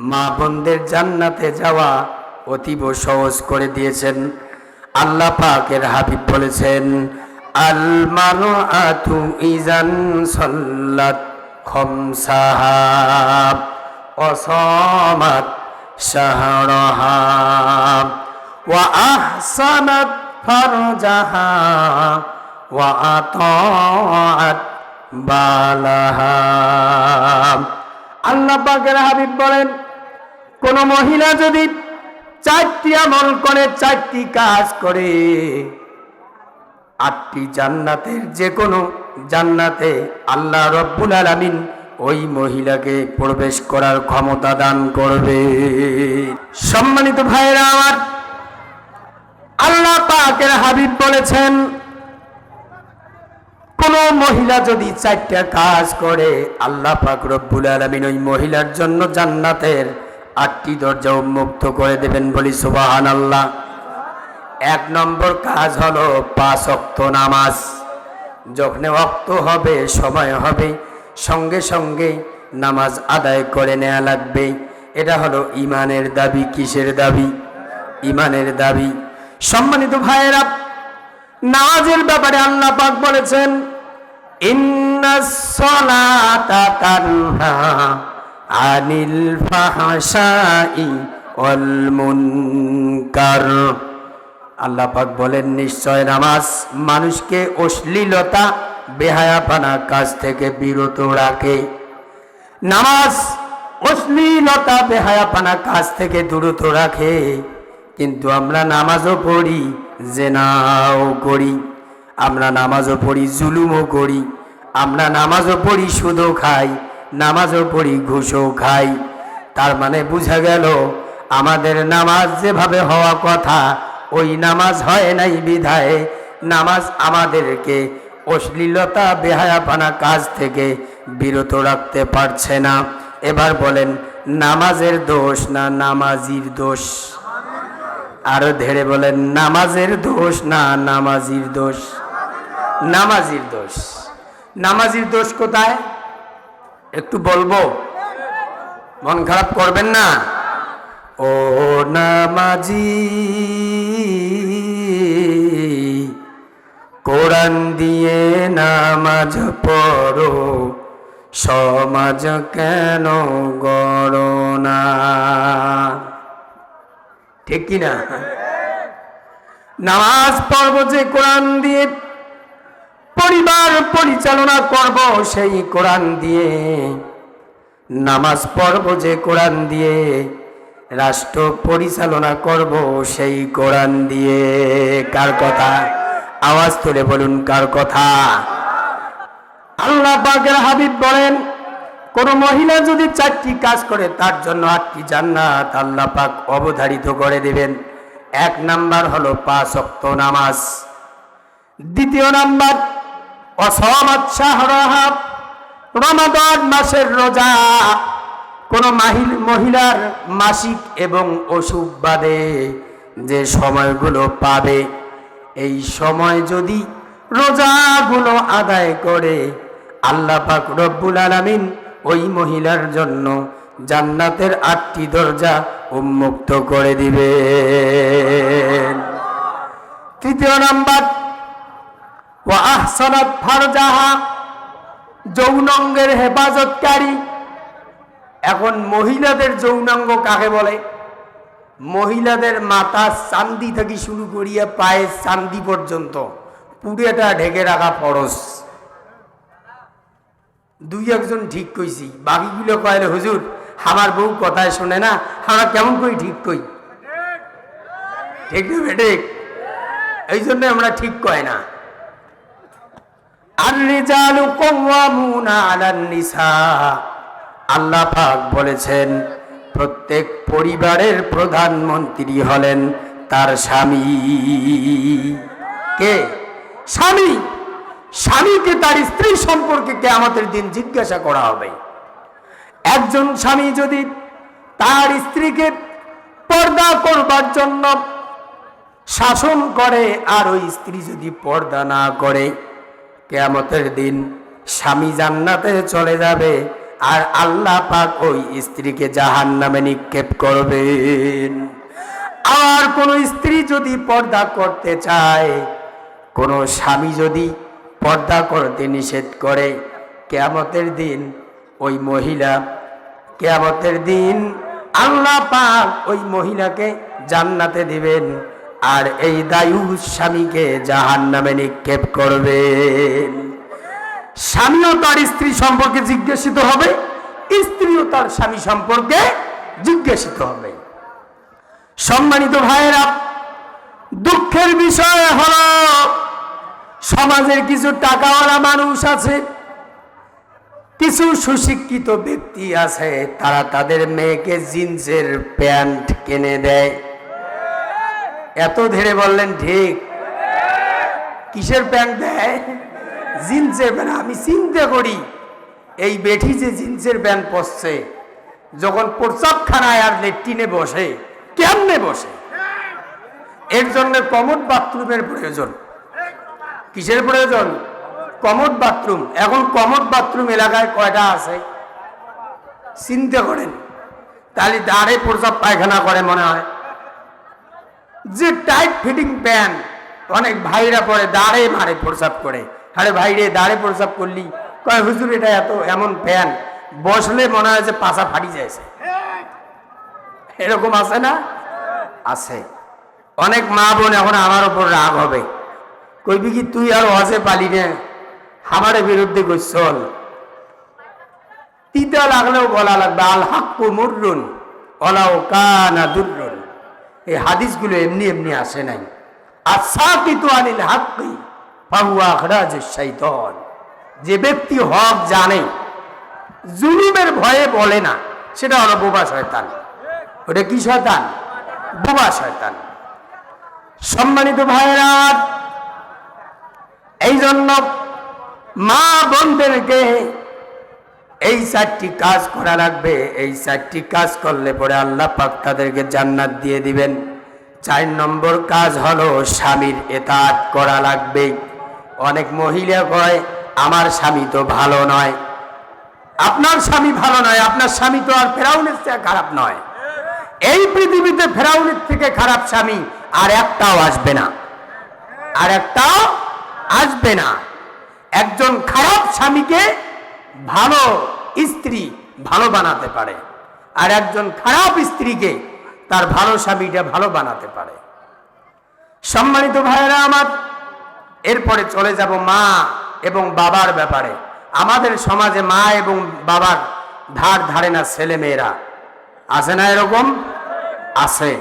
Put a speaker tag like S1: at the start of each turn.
S1: মা বোনদের জান্নাতে যাওয়া অতীব সহজ করে দিয়েছেন। আল্লাহ পাকের হাবিব বলেছেন, আল মারআতু ইজান সাল্লাত খামসাহা ওয়া সামাত শাহরাহা ওয়া আহসানাত ফারজাহা ওয়া আতাআত বালাহা। আল্লাহ পাকের হাবিব বলেন, কোন মহিলা যদি 4টি আমল করে, 4টি কাজ করে, 8টি জান্নাতের যে কোনো জান্নাতে আল্লাহ রব্বুল আলামিন ওই মহিলাকে প্রবেশ করার ক্ষমতা দান করবে। সম্মানিত ভাইরা আমার, আল্লাহ পাকের হাবিব বলেছেন, কোন মহিলা যদি 4টা কাজ করে, আল্লাহ পাক রব্বুল আলামিন ওই মহিলার জন্য জান্নাতের 8টি দরজা উন্মুক্ত করে দেবেন। বলি সুবহানাল্লাহ। 1 নম্বর কাজ হলো 5 ওয়াক্ত নামাজ। যখন ওয়াক্ত হবে, সময় হবে, সঙ্গে সঙ্গে নামাজ আদায় করে নেওয়া লাগবে। এটা হলো ঈমানের দাবি। কিসের দাবি? ঈমানের দাবি। সম্মানিত ভাইয়েরা, নামাজের ব্যাপারে আল্লাহ পাক বলেছেন, ইন্নাস সালাতা তানহা আনিল ফাহশাই ওয়াল মুনকার। আল্লাহ পাক বলেন, নিশ্চয় নামাজ মানুষকে অশ্লীলতা বেহায়াপনা কাজ থেকে বিরত রাখে। নামাজ অশ্লীলতা বেহায়াপনা কাজ থেকে দূরত রাখে। কিন্তু আমরা নামাজও পড়ি, জেনাও করি, আমরা নামাজও পড়ি, জুলুমও করি, আমরা নামাজও পড়ি, সুদও খাই, নামাজও পড়ি, ঘুষও খাই। তার মানে বোঝা গেল আমাদের নামাজ যেভাবে হওয়া কথা ওই নামাজ হয় নাই বিধায় নামাজ আমাদেরকে অশ্লীলতা বেহায়াপনা কাজ থেকে বিরত রাখতে পারছে না। এবার বলেন, নামাজের দোষ না নামাজির দোষ? আরো ধীরে বলেন, নামাজের দোষ না নামাজির দোষ? নামাজির দোষ। নামাজির দোষ কোথায় একটু বলবো, মন খারাপ করবেন না। ও নামাজি, কোরআন দিয়ে নামাজ পড়ো, সমাজ কেন গড়ো না? ঠিক কিনা? নামাজ পড়ব যে কোরআন দিয়ে, পরিবার পরিচালনা করব সেই কোরআন দিয়ে, নামাজ পড়ব যে কোরআন দিয়ে, রাষ্ট্র পরিচালনা করব সেই কোরআন দিয়ে। কার কথা? আওয়াজ তুলে বলুন, কার কথা? আল্লাহ পাকের হাবিব বলেন, কোন মহিলা যদি 4টি কাজ করে তার জন্য 8টি জান্নাত আল্লাহ পাক অবধারিত করে দেবেন। 1 নাম্বার হলো 5 ওয়াক্ত নামাজ। 2 নাম্বার ওয়াসামাত শাহরাহা, রমাদান মাসের রোজা। কোন মহিলার মাসিক এবং অসুখ বাদে যে সময়গুলো পাবে, এই সময় যদি রোজাগুলো আদায় করে, আল্লাহ পাক রব্বুল আলামিন ওই মহিলার জন্য জান্নাতের 8টি দরজা উন্মুক্ত করে দিবেন। 3 নাম্বার ওয়া আহসানাত ফারজাহা, যৌনাঙ্গের হেফাজতকারী। এখন মহিলাদের যৌনাঙ্গ কাকে বলে? মহিলাদের মাথা চান্দি থেকে শুরু করিয়া পায়ে চান্দি পর্যন্ত পুরোটা ঢেকে রাখা ফরজ। 2-1জন ঠিক কইছি, বাকিগুলো কয় হুজুর আমার বউ কথায় শোনে না, আমরা কেমন কই ঠিক কই? ঠিক না বেঠিক? এই জন্য আমরা ঠিক কয় না। আর-রিজালু কাওয়ামুনা আলান নিসা। আল্লাহ পাক বলেছেন, প্রত্যেক পরিবারের প্রধানমন্ত্রী হলেন তার স্বামী। কে? স্বামী। স্বামীকে তার স্ত্রী সম্পর্কে কিয়ামতের দিন জিজ্ঞাসা করা হবে। একজন স্বামী যদি তার স্ত্রীকে পর্দা করবার জন্য শাসন করে আর ওই স্ত্রী যদি পর্দা না করে, কিয়ামতের দিন স্বামী জান্নাতে চলে যাবে আর আল্লাহ পাক ওই স্ত্রীকে জাহান্নামে নিক্ষেপ করবেন। আর কোন স্ত্রী যদি পর্দা করতে চায়, কোন স্বামী যদি পর্দা করতে নিষেধ করে, কিয়ামতের দিন ওই মহিলা, কিয়ামতের দিন আল্লাহ পাক ওই মহিলাকে জান্নাতে দিবেন, আর এই দায়ুস স্বামীকে জাহান্নামে নিক্ষেপ করবেন। স্বামীও তার স্ত্রী সম্পর্কে জিজ্ঞাসিত হবে, স্ত্রীও তার স্বামী সম্পর্কে জিজ্ঞাসিত হবে। সম্মানিত ভাইয়েরা, দুঃখের বিষয় হলো সমাজের কিছু টাকাওয়ালা মানুষ আছে, কিছু সুশিক্ষিত ব্যক্তি আছে, তারা তাদের মেয়েকে জিন্সের প্যান্ট কিনে দেয়। এত ধীরে বললেন ঠিক? কিসের প্যান্ট দেয়? জিন্সের প্যান্ট। আমি চিন্তা করি এই বেঠি যে জিন্সের প্যান্ট পরছে, যখন প্রস্রাবখানায় আর লেট্রিনে বসে কেমনে বসে? এর জন্য কমোড বাথরুমের প্রয়োজন। কিসের প্রয়োজন? Commode bathroom. এখন কমোড বাথরুম এলাকায় কয়টা আছে চিন্তা করেন। তাহলে দাঁড়ে প্রস্রাব পায়খানা করে মনে হয়। যে টাইট ফিটিং প্যান্ট অনেক ভাইরা পরে দাঁড়ে মারে প্রস্রাব করে। আরে ভাইরে, দাঁড়ে প্রস্রাব করলি? কয় হুজুর এটা এমন প্যান্ট বসলে মনে হয় যে পাছা ফাটি যায়ছে। এরকম আছে না? আছে। অনেক মা বোন এখন আমার উপর রাগ হবে, কইবি কি তুই আর হজে পালি না, আমাদের বিরুদ্ধে চল। তিতা লাগলেও বলা লাগবে আল হাক্কু মুররুন ওয়ালাউ কানা দুররুন। এই হাদিসগুলো এমনি এমনি আসে নাই। আসাকিতু আনিল হাক্কি ফাহুয়া আখরাজুশ শাইতান। যে ব্যক্তি হক জানে, জুলুমের ভয়ে বলে না, সেটা হলো বোবা শয়তান। ওটা কি শয়তান? বোবা শয়তান। সম্মানিত ভাইরা, এই জন্য মা বোনদেরকে এই 4টি কাজ করা লাগবে। এই 4টি কাজ করলে পরে আল্লাহ পাক তাদেরকে জান্নাত দিয়ে দিবেন। 4 নম্বর কাজ হলো স্বামীর ইতাআত করা লাগবে। অনেক মহিলা কয় আমার স্বামী তো ভালো নয়। আপনার স্বামী ভালো নয়, আপনার স্বামী তো আর ফেরাউনের চেয়ে খারাপ নয়। এই পৃথিবীতে ফেরাউনের থেকে খারাপ স্বামী আর একটাও আসবে না, আর একটাও আসবে না। একজন খারাপ স্বামীকে ভালো স্ত্রী ভালো বানাতে পারে, আর একজন খারাপ স্ত্রীকে তার ভালো স্বামীটা ভালো বানাতে পারে। সম্মানিত ভাইয়েরা আমার, এরপরে চলে যাব মা এবং বাবার ব্যাপারে। আমাদের সমাজে মা এবং বাবার ধার ধারে না ছেলে মেয়েরা, আছে না? এরকম আছে।